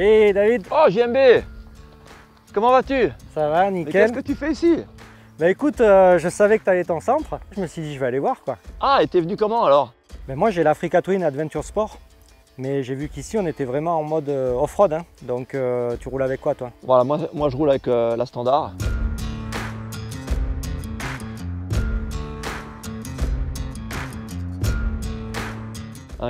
Salut David. Oh JMB, comment vas-tu? Ça va, Mais nickel. qu'est-ce que tu fais ici? Bah écoute, je savais que tu allais ton centre. Je me suis dit je vais aller voir quoi. Ah, et t'es venu comment alors? Mais moi j'ai l'Africa Twin Adventure Sport. Mais j'ai vu qu'ici on était vraiment en mode off-road. Hein. Donc tu roules avec quoi toi? Voilà, moi je roule avec la standard.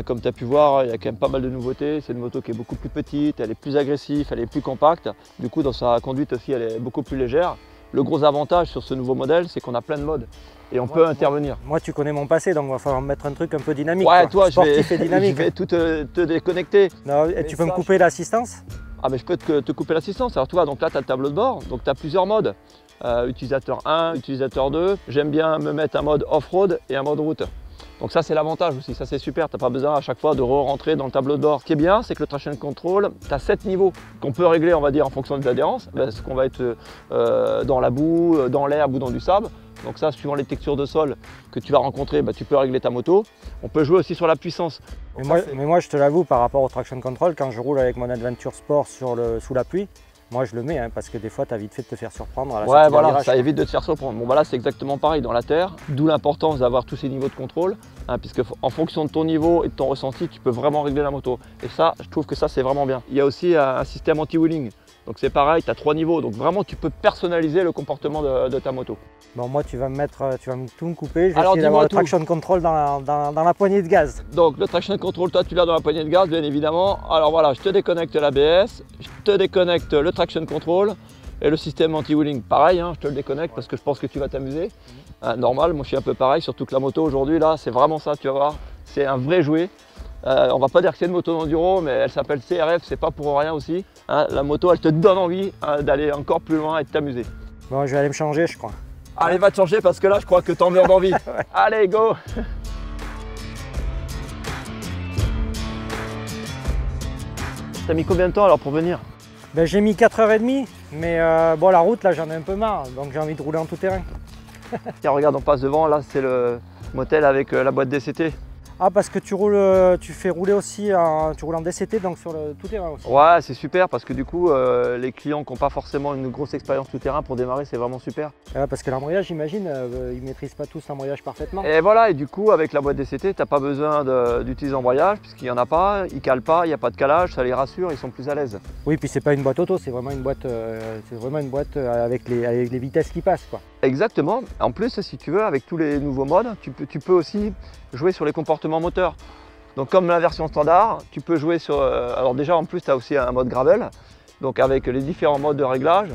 Comme tu as pu voir, il y a quand même pas mal de nouveautés. C'est une moto qui est beaucoup plus petite, elle est plus agressive, elle est plus compacte. Du coup, dans sa conduite aussi, elle est beaucoup plus légère. Le gros avantage sur ce nouveau modèle, c'est qu'on a plein de modes et on peut intervenir. Moi, tu connais mon passé, donc il va falloir mettre un truc un peu dynamique. Ouais, quoi. toi, Sportif et je dynamique. vais tout te déconnecter. Non, et tu peux me couper l'assistance? Ah, mais je peux te couper l'assistance. Alors, toi, donc là, tu as le tableau de bord, donc tu as plusieurs modes. Utilisateur 1, utilisateur 2. J'aime bien me mettre un mode off-road et un mode route. Donc ça c'est l'avantage aussi, ça c'est super, tu n'as pas besoin à chaque fois de re-rentrer dans le tableau de bord. Ce qui est bien, c'est que le traction control, tu as 7 niveaux qu'on peut régler, on va dire, en fonction de l'adhérence. Est-ce qu'on va être dans la boue, dans l'herbe ou dans du sable. Donc ça, suivant les textures de sol que tu vas rencontrer, tu peux régler ta moto. On peut jouer aussi sur la puissance. Mais moi je te l'avoue, par rapport au traction control, quand je roule avec mon Adventure Sport sous la pluie, moi je le mets, hein, parce que des fois tu as vite fait de te faire surprendre à la sortie Ouais, d'un voilà, virage, ça quoi. évite de te faire surprendre. Bon, là c'est exactement pareil dans la terre, d'où l'importance d'avoir tous ces niveaux de contrôle, hein, puisque en fonction de ton niveau et de ton ressenti, tu peux vraiment régler la moto. Et ça, je trouve que ça c'est vraiment bien. Il y a aussi un système anti-wheeling, donc c'est pareil, tu as 3 niveaux, donc vraiment tu peux personnaliser le comportement de ta moto. Bon, moi tu vas tout me couper, je vais Alors, essayer d'avoir dis-moi le tout. traction control dans la poignée de gaz. Donc le traction control, toi tu l'as dans la poignée de gaz, bien évidemment. Alors voilà, je te déconnecte l'ABS, je te déconnecte le traction control et le système anti-wheeling. Pareil, hein, je te le déconnecte parce que je pense que tu vas t'amuser. Normal, moi je suis un peu pareil, surtout que la moto aujourd'hui là, c'est vraiment ça, tu vas voir, c'est un vrai jouet. On va pas dire que c'est une moto d'enduro, mais elle s'appelle CRF, c'est pas pour rien aussi. Hein, la moto, elle te donne envie d'aller encore plus loin et de t'amuser. Bon, je vais aller me changer, je crois. Allez, va te changer parce que là, je crois que t'en meurs d'envie. Ouais. Allez, go! T'as mis combien de temps alors pour venir? Ben, j'ai mis 4h30, mais bon, la route là j'en ai un peu marre, donc j'ai envie de rouler en tout terrain. Tiens, regarde, on passe devant, là c'est le motel avec la boîte DCT. Ah, parce que tu fais rouler aussi, tu roules en DCT, donc sur le tout terrain aussi. Ouais, c'est super parce que du coup, les clients qui n'ont pas forcément une grosse expérience tout terrain pour démarrer, c'est vraiment super. Parce que l'embrayage, j'imagine, ils ne maîtrisent pas tous l'embrayage parfaitement. Et voilà, et du coup, avec la boîte DCT, t'as pas besoin d'utiliser l'embrayage puisqu'il n'y en a pas, ils calent pas, il n'y a pas de calage, ça les rassure, ils sont plus à l'aise. Oui, puis c'est pas une boîte auto, c'est vraiment une boîte, avec les vitesses qui passent, quoi. Exactement. En plus, si tu veux, avec tous les nouveaux modes, tu peux aussi jouer sur les comportements moteurs. Donc comme la version standard, tu peux jouer sur... alors déjà, en plus, tu as aussi un mode gravel. Donc avec les différents modes de réglage,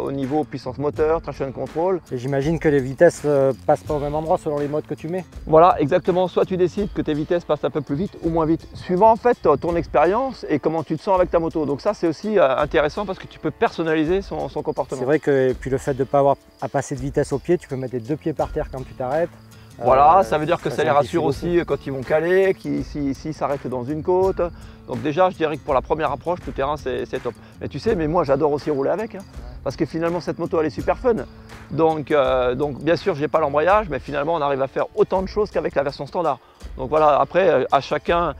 au niveau puissance moteur, traction control. Et j'imagine que les vitesses passent pas au même endroit selon les modes que tu mets. Voilà, exactement. Soit tu décides que tes vitesses passent un peu plus vite ou moins vite, suivant en fait ton expérience et comment tu te sens avec ta moto. Donc ça, c'est aussi intéressant parce que tu peux personnaliser son comportement. C'est vrai que puis le fait de ne pas avoir à passer de vitesse au pied, tu peux mettre les 2 pieds par terre quand tu t'arrêtes. Voilà, ça veut dire que ça les rassure simplifie aussi quand ils vont caler, s'ils s'arrêtent dans une côte. Donc déjà, je dirais que pour la première approche, tout terrain, c'est top. Mais tu sais, mais moi, j'adore aussi rouler avec, hein, parce que finalement, cette moto, elle est super fun. Donc bien sûr, j'ai pas l'embrayage, mais finalement, on arrive à faire autant de choses qu'avec la version standard. Donc voilà, après, à chacun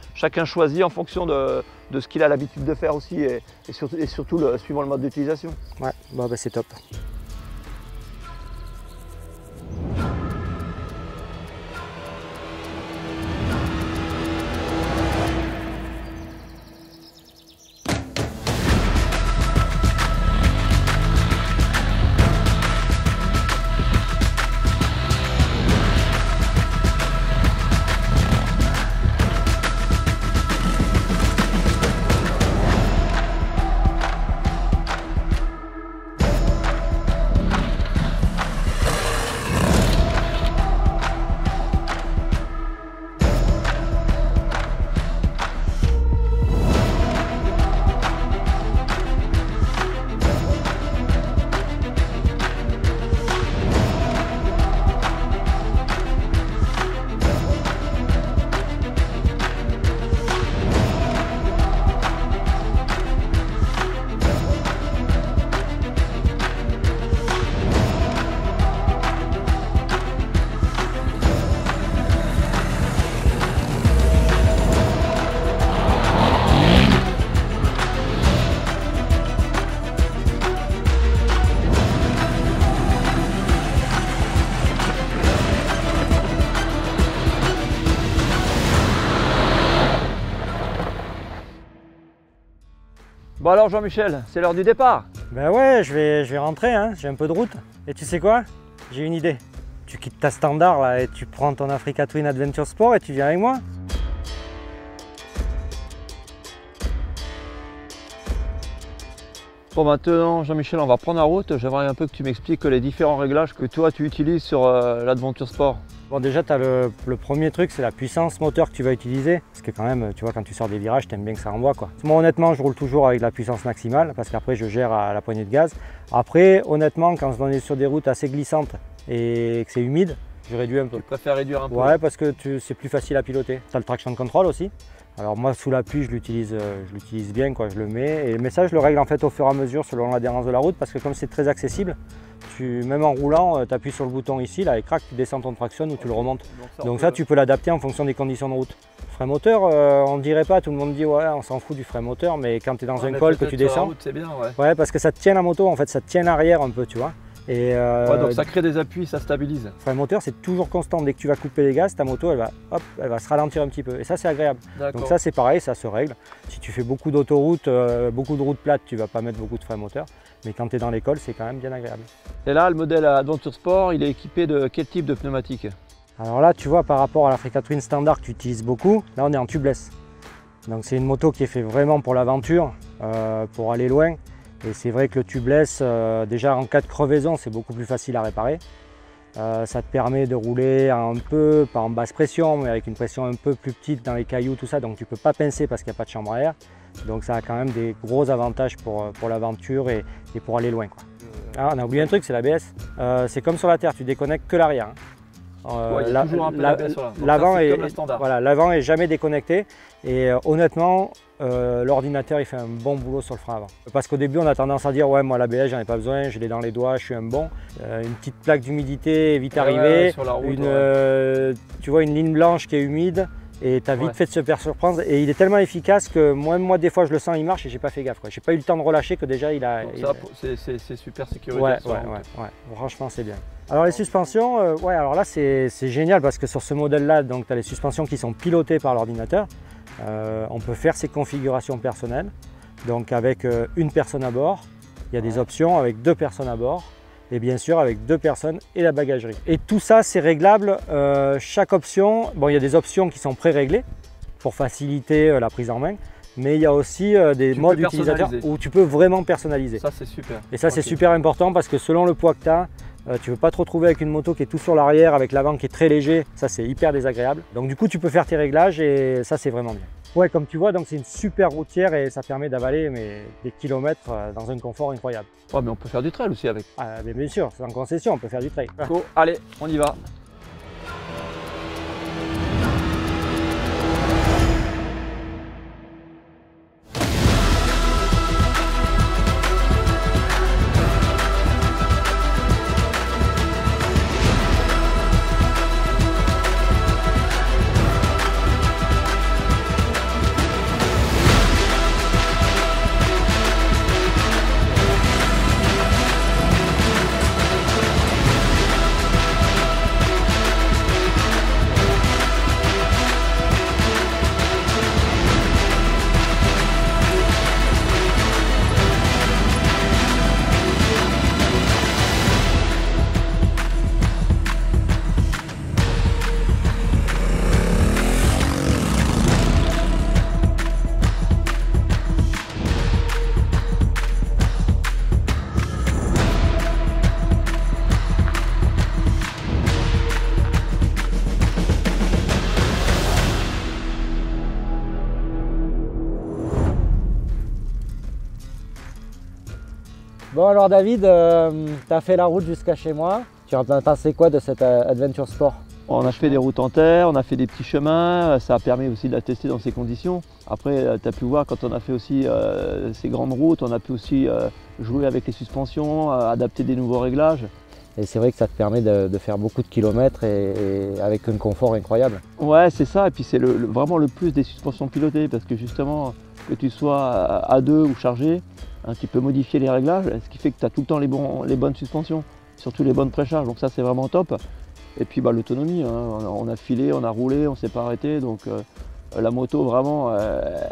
choisit en fonction de ce qu'il a l'habitude de faire aussi, et surtout suivant le mode d'utilisation. Ouais, bon, bah, c'est top. Bon alors Jean-Michel, c'est l'heure du départ. Ben ouais, je vais rentrer, hein. J'ai un peu de route. Et tu sais quoi? J'ai une idée. Tu quittes ta standard là et tu prends ton Africa Twin Adventure Sport et tu viens avec moi. Bon maintenant Jean-Michel, on va prendre la route. J'aimerais un peu que tu m'expliques les différents réglages que toi tu utilises sur l'Adventure Sport. Bon déjà tu as le premier truc, c'est la puissance moteur que tu vas utiliser. Parce que quand même, tu vois, quand tu sors des virages, tu aimes bien que ça envoie quoi. Moi honnêtement, je roule toujours avec la puissance maximale parce qu'après je gère à la poignée de gaz. Après honnêtement, quand on est sur des routes assez glissantes et que c'est humide, je réduis un peu. Tu préfères réduire un peu? Ouais, parce que c'est plus facile à piloter. Tu as le traction control aussi. Alors moi sous la pluie je l'utilise bien quoi, je le mets mais ça je le règle en fait au fur et à mesure selon l'adhérence de la route parce que comme c'est très accessible, même en roulant tu appuies sur le bouton ici là et crac tu descends ton traction ou tu le remontes. Donc ça tu peux l'adapter en fonction des conditions de route. Frein moteur, on ne dirait pas, tout le monde dit ouais on s'en fout du frein moteur mais quand tu es dans un col que tu descends, c'est bien, ouais parce que ça te tient la moto en fait, ça te tient l'arrière un peu tu vois. Et ouais, donc ça crée des appuis, ça stabilise. Le frein moteur c'est toujours constant, dès que tu vas couper les gaz, ta moto elle va se ralentir un petit peu et ça c'est agréable. Donc ça c'est pareil, ça se règle. Si tu fais beaucoup d'autoroutes, beaucoup de routes plates, tu vas pas mettre beaucoup de frein moteur, mais quand tu es dans l'école c'est quand même bien agréable. Et là le modèle Adventure Sport, il est équipé de quel type de pneumatique? Alors là tu vois par rapport à l'Africa Twin standard que tu utilises beaucoup, là on est en tubeless. Donc c'est une moto qui est faite vraiment pour l'aventure, pour aller loin. Et c'est vrai que le tubeless, déjà en cas de crevaison, c'est beaucoup plus facile à réparer. Ça te permet de rouler un peu, pas en basse pression, mais avec une pression un peu plus petite dans les cailloux, tout ça. Donc tu ne peux pas pincer parce qu'il n'y a pas de chambre à air. Donc ça a quand même des gros avantages pour l'aventure et pour aller loin, quoi. Ah, on a oublié un truc, c'est l'ABS. C'est comme sur la terre, tu déconnectes que l'arrière. L'avant est jamais déconnecté et honnêtement l'ordinateur il fait un bon boulot sur le frein avant. Parce qu'au début on a tendance à dire ouais moi l'ABS j'en ai pas besoin, je l'ai dans les doigts, je suis un bon. Une petite plaque d'humidité est vite arrivée, sur la route, tu vois une ligne blanche qui est humide et tu as vite fait de se faire surprendre et il est tellement efficace que moi des fois je le sens il marche et j'ai pas fait gaffe quoi. J'ai pas eu le temps de relâcher que déjà il a... C'est super sécuritaire. Ouais, franchement c'est bien. Alors les suspensions, alors là c'est génial parce que sur ce modèle là, donc tu as les suspensions qui sont pilotées par l'ordinateur. On peut faire ses configurations personnelles, donc avec une personne à bord, il y a des options avec 2 personnes à bord et bien sûr avec 2 personnes et la bagagerie. Et tout ça c'est réglable, chaque option, bon il y a des options qui sont pré-réglées pour faciliter la prise en main, mais il y a aussi des modes utilisateurs où tu peux vraiment personnaliser. Ça c'est super. Et ça c'est super important parce que selon le poids que tu as, tu ne veux pas te retrouver avec une moto qui est tout sur l'arrière, avec l'avant qui est très léger, ça c'est hyper désagréable. Donc du coup tu peux faire tes réglages et ça c'est vraiment bien. Ouais comme tu vois donc c'est une super routière et ça permet d'avaler des kilomètres dans un confort incroyable. Ouais mais on peut faire du trail aussi avec. Ah, mais bien sûr, c'est en concession, on peut faire du trail. Go, allez, on y va. Bon alors David, tu as fait la route jusqu'à chez moi. Tu en as pensé quoi de cette Adventure Sport? On a fait des routes en terre, on a fait des petits chemins, ça a permis aussi de la tester dans ces conditions. Après, tu as pu voir quand on a fait aussi ces grandes routes, on a pu aussi jouer avec les suspensions, adapter des nouveaux réglages. Et c'est vrai que ça te permet de faire beaucoup de kilomètres et avec un confort incroyable. Ouais, c'est ça, et puis c'est vraiment le plus des suspensions pilotées, parce que justement, que tu sois à deux ou chargé, hein, tu peux modifier les réglages, ce qui fait que tu as tout le temps les bonnes suspensions, surtout les bonnes précharges, donc ça c'est vraiment top. Et puis l'autonomie, hein, on a filé, on a roulé, on ne s'est pas arrêté, donc la moto vraiment,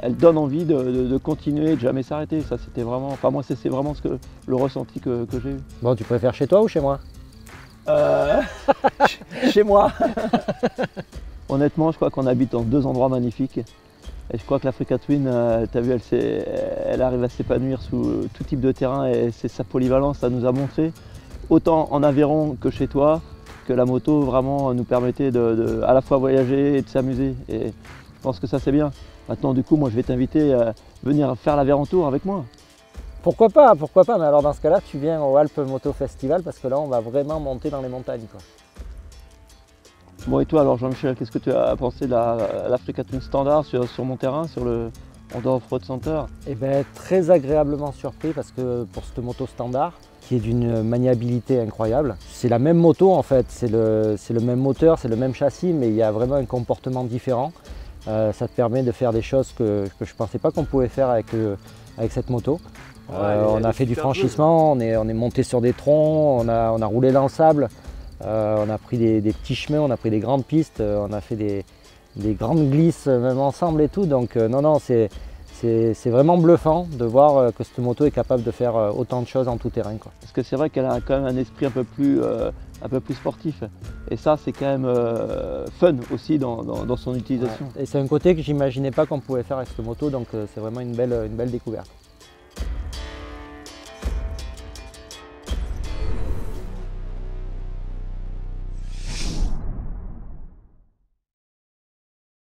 elle donne envie de continuer, de jamais s'arrêter. Ça c'était vraiment, enfin moi c'est vraiment le ressenti que j'ai eu. Bon, tu préfères chez toi ou chez moi? Chez moi. Honnêtement, je crois qu'on habite dans deux endroits magnifiques. Et je crois que l'Africa Twin, tu as vu, elle arrive à s'épanouir sous tout type de terrain et c'est sa polyvalence, ça nous a montré, autant en Aveyron que chez toi, que la moto vraiment nous permettait à la fois voyager et de s'amuser. Et je pense que ça c'est bien. Maintenant du coup, moi je vais t'inviter à venir faire l'Aveyron Tour avec moi. Pourquoi pas, mais alors dans ce cas-là, tu viens au Alpes Moto Festival parce que là, on va vraiment monter dans les montagnes, quoi. Bon, et toi alors Jean-Michel, qu'est-ce que tu as pensé de l'Africa Twin Standard sur mon terrain, sur le Honda Off-Road Center? Eh bien, très agréablement surpris parce que pour cette moto standard, qui est d'une maniabilité incroyable, c'est la même moto en fait, c'est le même moteur, c'est le même châssis, mais il y a vraiment un comportement différent. Ça te permet de faire des choses que je ne pensais pas qu'on pouvait faire avec cette moto. On a fait du franchissement, on est monté sur des troncs, on a roulé dans le sable. On a pris des petits chemins, on a pris des grandes pistes, on a fait des grandes glisses même ensemble et tout. Donc non, c'est vraiment bluffant de voir que cette moto est capable de faire autant de choses en tout terrain, quoi. Parce que c'est vrai qu'elle a quand même un esprit un peu plus sportif. Et ça, c'est quand même fun aussi dans son utilisation. Ouais. Et c'est un côté que j'imaginais pas qu'on pouvait faire avec cette moto, donc c'est vraiment une belle découverte.